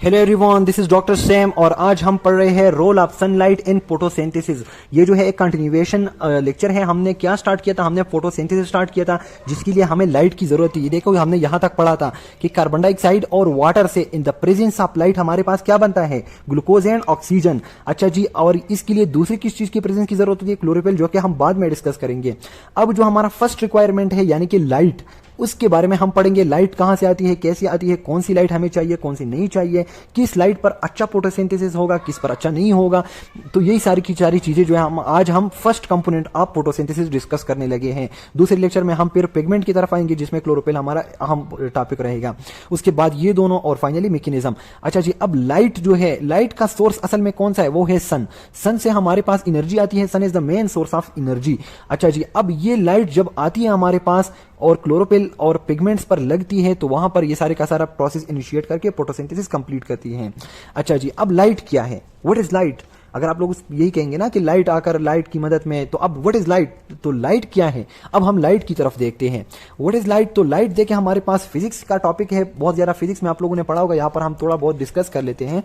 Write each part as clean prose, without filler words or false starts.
Hello everyone, this is doctor Sam और आज हम पढ़ रहे हैं role of sunlight in photosynthesis. ये जो है एक कंटिन्यूएशन लेक्चर है। हमने क्या स्टार्ट किया था? हमने फोटोसिंथेसिस स्टार्ट किया था, जिसके लिए हमें लाइट की जरूरत थी। देखो हमने यहां तक पढ़ा था कि कार्बन डाइऑक्साइड और वाटर से in the presence of light हमारे पास क्या बनता है? Glucose and oxygen. अच्छा जी, और इसके लिए दूसरी किस चीज की प्रेजेंस की जरूरत होती है? क्लोरोफिल, जो कि हम बाद में डिस्कस करेंगे। अब जो हमारा फर्स्ट रिक्वायरमेंट है यानी कि लाइट, उसके बारे में हम पढ़ेंगे। लाइट कहां से आती है, कैसे आती है, कौन सी लाइट हमें चाहिए, कौन सी नहीं चाहिए, किस लाइट पर अच्छा फोटोसिंथेसिस होगा, किस पर अच्छा नहीं होगा। तो यही सारी की सारी चीजें जो है हम first component of photosynthesis discuss करने लगे हैं। दूसरे लेक्चर में हम फिर पिगमेंट की तरफ आएंगे, जिसमें क्लोरोफिल हमारा अहम टॉपिक रहेगा। उसके बाद ये दोनों और फाइनली मैकेनिज्म। अच्छा जी, अब लाइट जो है, लाइट का सोर्स असल में कौन सा है? वो है सन। सन से हमारे पास एनर्जी आती है। Sun is the main source of energy. अच्छा जी, अब ये लाइट जब आती है हमारे पास और क्लोरोफिल और पिगमेंट्स पर लगती है, तो वहां पर ये सारे का सारा प्रोसेस इनिशिएट करके फोटोसिंथेसिस कंप्लीट करती है। अच्छा जी, अब लाइट क्या है? What is light? अगर आप लोग यही कहेंगे ना कि लाइट आकर लाइट की मदद में, तो अब व्हाट इज लाइट? तो लाइट क्या है? अब हम लाइट की तरफ देखते हैं। What is light? तो लाइट देखे हमारे पास फिजिक्स का टॉपिक है। बहुत ज्यादा फिजिक्स में आप लोगों ने पढ़ा होगा, यहां पर हम थोड़ा बहुत डिस्कस कर लेते हैं।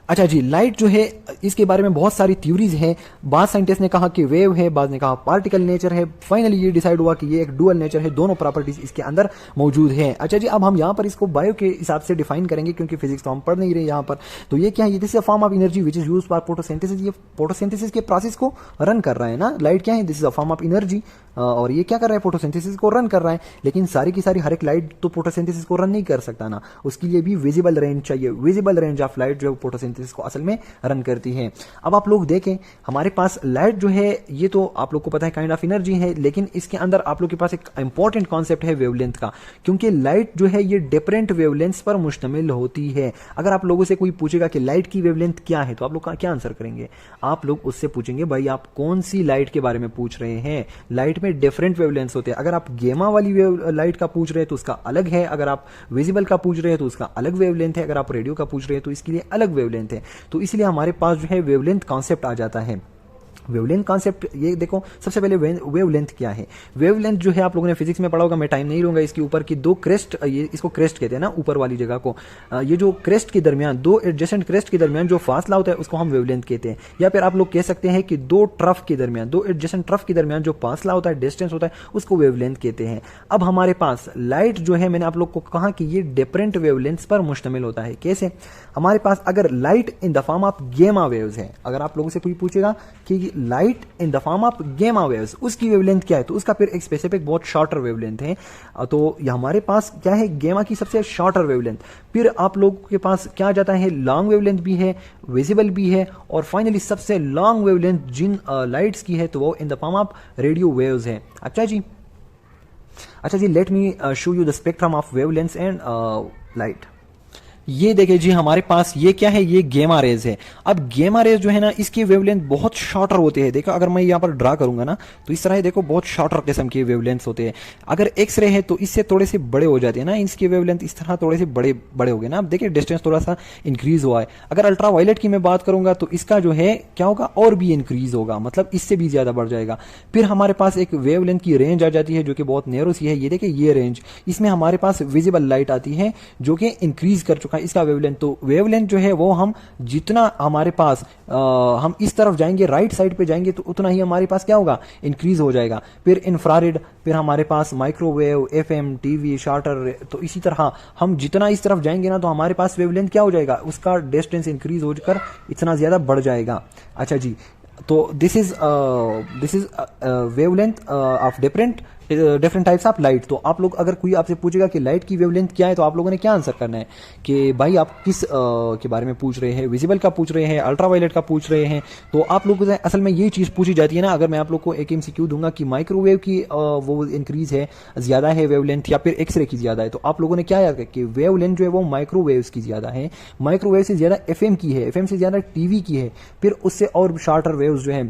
अच्छा जी, लाइट जो है इसके बारे में बहुत सारी थ्योरीज हैं। बाद साइंटिस्ट ने कहा कि वेव है, बाद ने कहा पार्टिकल नेचर है। फाइनली ये डिसाइड हुआ कि ये एक डुअल नेचर है, दोनों प्रॉपर्टीज इसके अंदर मौजूद हैं। अच्छा जी, अब हम यहाँ पर इसको बायो के हिसाब से डिफाइन करेंगे, क्योंकि फिजिक्स तो हम पढ़ नहीं रहे यहाँ पर। तो ये क्या है? This is a form of energy which is used for photosynthesis. ये फोटोसिंथेसिस के प्रोसेस को रन कर रहा है ना। लाइट क्या है? This is a form of energy, और ये क्या कर रहा है? फोटोसिंथेसिस को रन कर रहा है। लेकिन सारी की सारी हर एक लाइट तो फोटोसिंथेसिस को रन नहीं कर सकता ना, उसके लिए भी विजिबल रेंज चाहिए। विजिबल रेंज ऑफ लाइट जो फोटोसिंथेसिस को असल में रन करती है। अब आप लोग देखें, हमारे पास लाइट जो है ये तो आप लोग को पता है काइंड ऑफ एनर्जी है, लेकिन इसके अंदर आप लोग के पास एक इंपॉर्टेंट कॉन्सेप्ट है वेवलेंथ का। क्योंकि लाइट जो है ये डिफरेंट वेवलेंथ्स पर मुश्तमिल होती है। अगर आप लोगों से कोई पूछेगा कि लाइट की वेवलेंथ क्या है, तो आप लोग क्या आंसर करेंगे? आप लोग उससे पूछेंगे भाई आप कौन सी लाइट के बारे में पूछ रहे हैं। लाइट में डिफरेंट वेवलेंथ्स होते हैं। अगर आप गेमा वाली लाइट का पूछ रहे हैं तो उसका अलग है। अगर आप विजिबल का पूछ रहे हैं तो उसका अलग वेवलेंथ है। अगर आप रेडियो का पूछ रहे हैं तो इसके लिए अलग वेवलेंथ है। तो इसलिए हमारे पास जो है वेवलेंथ कॉन्सेप्ट आ जाता है। वेवलेंथ कॉन्सेप्ट, ये देखो सबसे पहले वेवलेंथ क्या है? वेवलेंथ जो है आप लोगों ने फिजिक्स में पढ़ा होगा, मैं टाइम नहीं लूंगा। इसके ऊपर की दो क्रेस्ट, ये इसको क्रेस्ट कहते हैं ना, ऊपर वाली जगह को। ये जो क्रेस्ट के दरमियान, दो एडजेसेंट क्रेस्ट के दरमियान जो फासला होता है उसको हम वेवलेंथ कहते हैं। या फिर आप लोग कह सकते हैं कि दो ट्रफ के दरमियान, दो एडजेसेंट ट्रफ के दरमियान जो फासला होता है, डिस्टेंस होता है, उसको वेवलेंथ कहते हैं। अब हमारे पास लाइट जो है, मैंने आप लोग को कहा कि ये डिफरेंट वेवलेंथ्स पर मुश्तमिल होता है। कैसे? हमारे पास अगर light in the form of गेमा वेव्स है, अगर आप लोगों से कोई पूछेगा कि light in the form of गेमा वेव्स, उसकी वेवलेंथ क्या है, तो उसका फिर एक स्पेसिफिक बहुत शॉर्टर वेवलेंथ है। तो ये हमारे पास क्या है? गेमा की सबसे शॉर्टर वेवलेंथ। फिर आप लोगों के पास क्या आ जाता है? लॉन्ग वेवलेंथ भी है, विजिबल भी है, और फाइनली सबसे लॉन्ग वेवलेंथ जिन लाइट्स की है तो वो in the form of radio waves है। अच्छा जी, let me show you the spectrum of wavelengths and light. ये देखिए जी, हमारे पास ये क्या है? ये गेमा रेज है। अब गेमा रेज जो है ना, इसकी वेवलेंथ बहुत शॉर्टर होते हैं। देखो अगर मैं यहाँ पर ड्रा करूंगा ना, तो इस तरह देखो बहुत शॉर्टर किस्म के वेवलेंथ्स होते हैं। अगर एक्स रे है तो इससे थोड़े से बड़े हो जाते हैं ना, इसकी वेवलेंथ इस तरह थोड़े से बड़े बड़े हो गए ना। अब देखिए डिस्टेंस थोड़ा सा इंक्रीज हुआ है। अगर अल्ट्रा वायलेट की मैं बात करूंगा तो इसका जो है क्या होगा? और भी इंक्रीज होगा, मतलब इससे भी ज्यादा बढ़ जाएगा। फिर हमारे पास एक वेवलेंथ की रेंज आ जाती है जो कि बहुत नैरो सी है। ये देखिए ये रेंज, इसमें हमारे पास विजिबल लाइट आती है जो कि इंक्रीज कर चुका है इसका वेवलेंथ। तो वेवलेंथ जो है वो हम जितना हमारे पास हम इस तरफ जाएंगे, राइट साइड पे जाएंगे, तो उतना ही हमारे पास क्या होगा? इंक्रीज हो जाएगा। फिर इंफ्रारेड, फिर हमारे पास माइक्रोवेव, एफएम, टीवी, शार्टर। तो इसी तरह हम जितना इस तरफ जाएंगे ना, तो हमारे पास वेवलेंथ क्या हो जाएगा? उसका डिस्टेंस इंक्रीज होकर इतना ज्यादा बढ़ जाएगा। अच्छा जी, तो this is wavelength of different types of light. तो आप लोग अगर कोई आपसे पूछेगा कि लाइट की वेवलेंथ क्या है, तो आप लोगों ने क्या आंसर करना है कि भाई आप किस के बारे में पूछ रहे हैं? विजिबल का पूछ रहे हैं, अल्ट्रावायलेट का पूछ रहे हैं? तो आप लोगों से असल में यही चीज पूछी जाती है ना। अगर मैं आप लोग को एक MCQ दूंगा कि माइक्रोवेव की वो इंक्रीज है, ज्यादा है वेवलेंथ, या फिर एक्सरे की ज्यादा है, तो आप लोगों ने क्या याद कि वेवलेंथ जो है वो माइक्रोवेव्स की ज्यादा है, माइक्रोवेव से ज्यादा FM की है, FM से ज्यादा TV की है, फिर उससे और शॉर्टर वेव्स जो है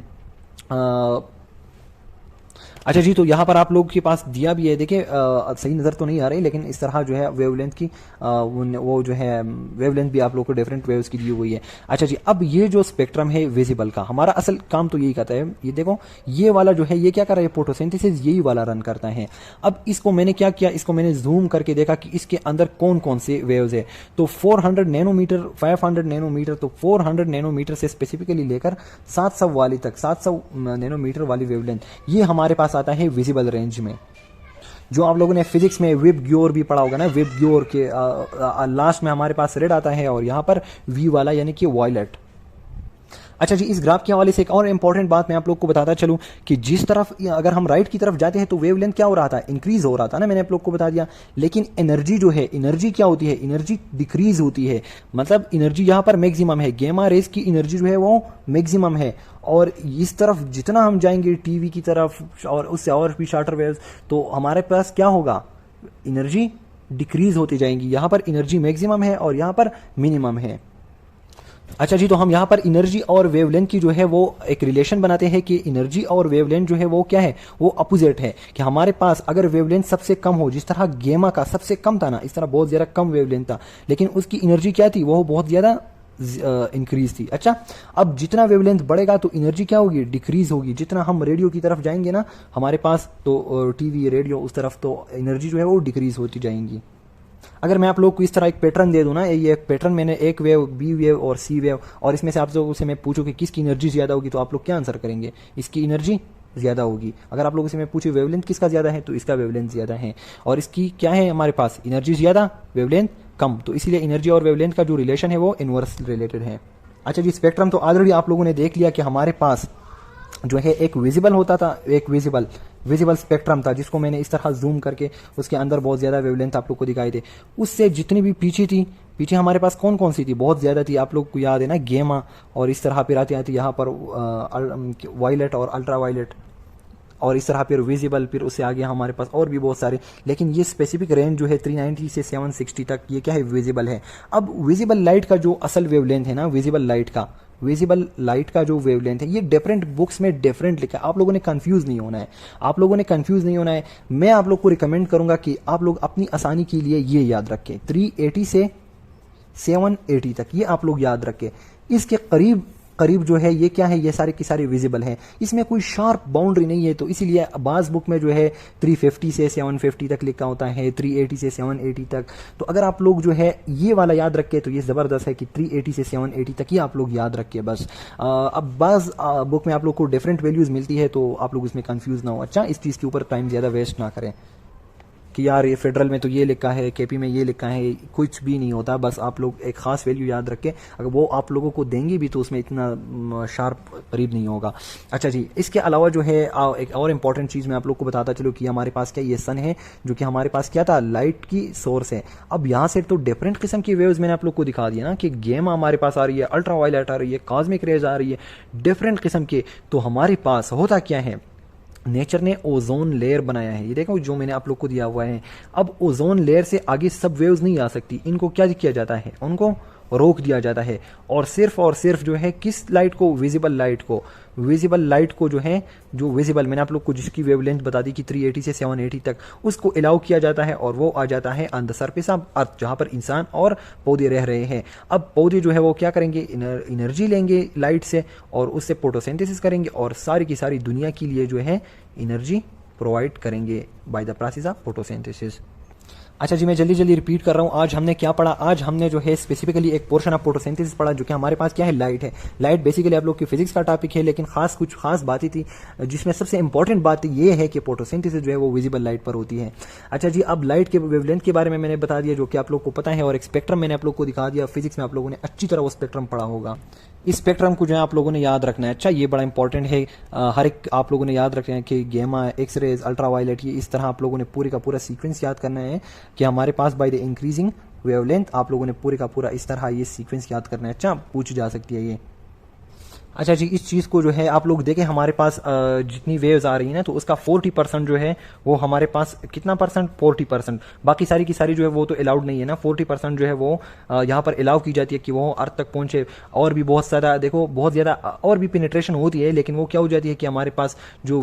अच्छा जी, तो यहाँ पर आप लोग के पास दिया भी है, देखिए सही नज़र तो नहीं आ रही, लेकिन इस तरह जो है वेवलेंथ की वो जो है वेवलेंथ भी आप लोग को डिफरेंट वेव्स की दी हुई है। अच्छा जी, अब ये जो स्पेक्ट्रम है विजिबल का, हमारा असल काम तो यही करता है, ये देखो ये वाला जो है ये क्या कर रहा है, फोटोसिंथेसिस यही वाला रन करता है। अब इसको मैंने क्या किया, इसको मैंने जूम करके देखा कि इसके अंदर कौन कौन से वेव्स है। तो 400 नैनोमीटर, 500 नैनोमीटर, तो 400 नैनोमीटर से स्पेसिफिकली लेकर 700 वाली तक, 700 नैनोमीटर वाली वेवलेंथ, ये हमारे पास आता है विजिबल रेंज में। जो आप लोगों ने फिजिक्स में वेब ग्योर भी पढ़ा होगा ना, वेब ग्योर के लास्ट में हमारे पास रेड आता है और यहां पर वी वाला यानी कि वायलेट। अच्छा जी, इस ग्राफ के हवाले से एक और इंपॉर्टेंट बात मैं आप लोग को बताता चलूं कि जिस तरफ अगर हम राइट की तरफ जाते हैं तो वेवलेंथ क्या हो रहा था, इंक्रीज हो रहा था ना, मैंने आप लोग को बता दिया। लेकिन एनर्जी जो है, एनर्जी क्या होती है, एनर्जी डिक्रीज होती है। मतलब एनर्जी यहां पर मैक्सिमम है, गेमा रेस की एनर्जी जो है वो मैक्सिमम है। और इस तरफ जितना हम जाएंगे टीवी की तरफ और उससे और भी शॉर्टर वेव्स, तो हमारे पास क्या होगा, एनर्जी डिक्रीज होती जाएंगी। यहां पर एनर्जी मैक्सिमम है और यहां पर मिनिमम है। अच्छा जी, तो हम यहाँ पर एनर्जी और वेवलेंथ की जो है वो एक रिलेशन बनाते हैं कि एनर्जी और वेवलेंथ जो है वो क्या है, वो अपोजिट है। कि हमारे पास अगर वेवलेंथ सबसे कम हो, जिस तरह गेमा का सबसे कम था ना, इस तरह बहुत ज्यादा कम वेवलेंथ था, लेकिन उसकी एनर्जी क्या थी, वो बहुत ज्यादा इंक्रीज थी। अच्छा, अब जितना वेवलेंथ बढ़ेगा तो एनर्जी क्या होगी, डिक्रीज होगी। जितना हम रेडियो की तरफ जाएंगे ना हमारे पास, तो टीवी रेडियो उस तरफ, तो एनर्जी जो है वो डिक्रीज होती जाएंगी। अगर मैं आप लोग को इस तरह एक पैटर्न दे दूं ना, ये एक पैटर्न मैंने एक वेव, बी वेव और सी वेव, और इसमें से आप लोगों से मैं पूछूं कि किसकी एनर्जी ज्यादा होगी, तो आप लोग क्या आंसर करेंगे, इसकी एनर्जी ज्यादा होगी। अगर आप लोगों से मैं पूछूं वेवलेंथ किसका ज्यादा है, तो इसका वेवलेंथ ज्यादा है। और इसकी क्या है हमारे पास, एनर्जी ज्यादा वेवलेंथ कम, तो इसीलिए एनर्जी और वेवलेंथ का जो रिलेशन है वो इनवर्स रिलेटेड है। अच्छा जी, स्पेक्ट्रम तो ऑलरेडी आप लोगों ने देख लिया कि हमारे पास जो है एक विजिबल होता था, एक विजिबल स्पेक्ट्रम था, जिसको मैंने इस तरह जूम करके उसके अंदर बहुत ज्यादा वेवलेंथ आप लोग को दिखाई दे। उससे जितनी भी पीछे हमारे पास कौन कौन सी थी, बहुत ज्यादा थी, आप लोग को याद है ना, गेमा, और इस तरह फिर आती यहाँ पर वायलेट और अल्ट्रा वायलेट, और इस तरह फिर विजिबल, फिर उससे आगे हमारे पास और भी बहुत सारे। लेकिन ये स्पेसिफिक रेंज जो है 390 से 760 तक, ये क्या है, विजिबल है। अब विजिबल लाइट का जो असल वेवलेंथ है ना, विजिबल लाइट का जो वेवलेंथ है, ये डिफरेंट बुक्स में डिफरेंट लिखा है। आप लोगों ने कंफ्यूज नहीं होना है। मैं आप लोग को रिकमेंड करूंगा कि आप लोग अपनी आसानी के लिए ये याद रखें, 380 से 780 तक, ये आप लोग याद रखें। इसके करीब जो है ये क्या है, ये सारे की सारी विजिबल है, इसमें कोई शार्प बाउंड्री नहीं है। तो इसीलिए बाज बुक में जो है 350 से 750 तक लिखा होता है, 380 से 780 तक। तो अगर आप लोग जो है ये वाला याद रखें तो ये ज़बरदस्त है कि 380 से 780 तक ही आप लोग याद रखिए बस। अब बाज बुक में आप लोग को डिफरेंट वैल्यूज़ मिलती है, तो आप लोग इसमें कन्फ्यूज़ ना हो। अच्छा, इस चीज़ के ऊपर टाइम ज़्यादा वेस्ट ना करें कि यार ये फेडरल में तो ये लिखा है, केपी में ये लिखा है, कुछ भी नहीं होता। बस आप लोग एक खास वैल्यू याद रखें, अगर वो आप लोगों को देंगे भी तो उसमें इतना शार्प करीब नहीं होगा। अच्छा जी, इसके अलावा जो है एक और इम्पॉर्टेंट चीज़ मैं आप लोग को बताता चलो कि हमारे पास क्या ये सन है, जो कि हमारे पास क्या था, लाइट की सोर्स है। अब यहाँ से तो डिफरेंट किस्म की वेव्स मैंने आप लोग को दिखा दिया ना, कि गेमा हमारे पास आ रही है, अल्ट्रा वायलेट आ रही है, कॉस्मिक रेज आ रही है, डिफरेंट किस्म के। तो हमारे पास होता क्या है, नेचर ने ओजोन लेयर बनाया है, ये देखो जो मैंने आप लोग को दिया हुआ है। अब ओजोन लेयर से आगे सब वेव्स नहीं आ सकती, इनको क्या किया जाता है, उनको रोक दिया जाता है। और सिर्फ जो है किस लाइट को, विजिबल लाइट को जो है, जो विजिबल मैंने आप लोग को जिसकी वेवलेंथ बता दी कि 380 से 780 तक, उसको अलाउ किया जाता है और वो आ जाता है on the surface of earth, जहां पर इंसान और पौधे रह रहे हैं। अब पौधे जो है वो क्या करेंगे, एनर्जी लेंगे लाइट से और उससे फोटोसिंथेसिस करेंगे और सारी की सारी दुनिया के लिए जो है एनर्जी प्रोवाइड करेंगे by the process of photosynthesis. अच्छा जी, मैं जल्दी रिपीट कर रहा हूँ। आज हमने क्या पढ़ा, आज हमने जो है स्पेसिफिकली एक पोर्शन ऑफ फोटोसिंथेसिस पढ़ा, जो कि हमारे पास क्या है, लाइट है। लाइट बेसिकली आप लोग की फिजिक्स का टॉपिक है, लेकिन कुछ खास बातें थी, जिसमें सबसे इंपॉर्टेंट बात ये है कि फोटोसिंथेसिस जो है वो विजिबल लाइट पर होती है। अच्छा जी, अब लाइट के वेवलेंथ के बारे में मैंने बता दिया, जो कि आप लोग को पता है, और एक स्पेक्ट्रम मैंने आप लोग को दिखा दिया। फिजिक्स में आप लोगों ने अच्छी तरह वो स्पेक्ट्रम पढ़ा होगा। इस स्पेक्ट्रम को जो है आप लोगों ने याद रखना है। अच्छा, ये बड़ा इंपॉर्टेंट है, हर एक आप लोगों ने याद रखना है कि गेमा, एक्स रेज, अल्ट्रा वायलेट, ये इस तरह आप लोगों ने पूरे का पूरा सीक्वेंस याद करना है कि हमारे पास बाय द इंक्रीजिंग वेवलेंथ आप लोगों ने पूरे का पूरा इस तरह ये सीक्वेंस याद करना है। अच्छा, पूछ जा सकती है ये। अच्छा जी, इस चीज़ को जो है आप लोग देखें, हमारे पास जितनी वेव्स आ रही है ना, तो उसका 40% जो है वो हमारे पास कितना परसेंट, 40%। बाकी सारी की सारी जो है वो तो अलाउड नहीं है ना, 40% जो है वो यहाँ पर अलाउ की जाती है कि वो अर्थ तक पहुंचे। और भी बहुत ज़्यादा देखो, बहुत ज़्यादा और भी पेनिट्रेशन होती है, लेकिन वो क्या हो जाती है कि हमारे पास जो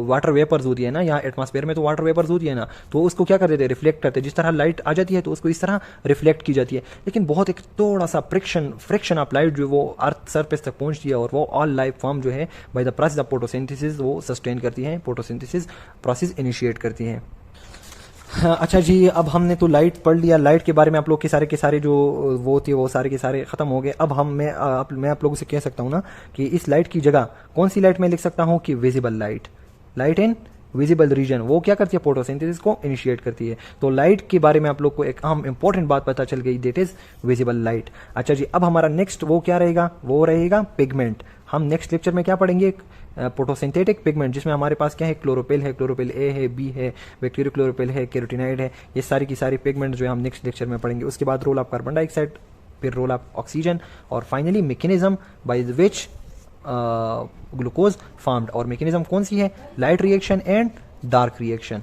वाटर वेपर्स होती है ना, यहाँ एटमॉस्फेयर में तो वाटर वेपर्स होती है ना, तो उसको क्या कर देते हैं, रिफ्लेक्ट करते हैं। जिस तरह लाइट आ जाती है तो उसको इस तरह रिफ्लेक्ट की जाती है, लेकिन बहुत एक थोड़ा सा फ्रिक्शन ऑफ लाइट जो वो अर्थ सरफेस तक पहुंचती है, और वो ऑल लाइफ फॉर्म जो है by the process of photosynthesis वो सस्टेन करती हैं, फोटोसिंथेसिस प्रोसेस इनिशिएट करती हैं। हाँ, अच्छा जी, अब हमने तो लाइट पढ़ लिया, लाइट के बारे में आप लोग के सारे जो वो थे वो सारे के सारे ख़त्म हो गए। अब मैं आप लोगों से कह सकता हूँ ना कि इस लाइट की जगह कौन सी लाइट मैं लिख सकता हूँ कि visible light, light in visible region, वो क्या करती है, फोटोसिंथेसिस को इनिशिएट करती है। तो लाइट के बारे में आप लोग को एक अहम इंपॉर्टेंट बात पता चल गई, दैट इज विजिबल लाइट। अच्छा जी, अब हमारा नेक्स्ट वो क्या रहेगा, वो रहेगा पिगमेंट। हम नेक्स्ट लेक्चर में क्या पढ़ेंगे, फोटोसिंथेटिक पिगमेंट, जिसमें हमारे पास क्या है, क्लोरोपिल है, क्लोरोपिल ए है, बी है, बैक्टीरियो क्लोरोपिल है, कैरोटीनाइड है। ये सारी की सारी पिगमेंट जो है हम नेक्स्ट लेक्चर में पढ़ेंगे। उसके बाद रोल ऑफ कार्बन डाइऑक्साइड, फिर रोल ऑफ ऑक्सीजन, और finally mechanism by which glucose formed. और मैकेनिज्म कौन सी है, light reaction and dark reaction.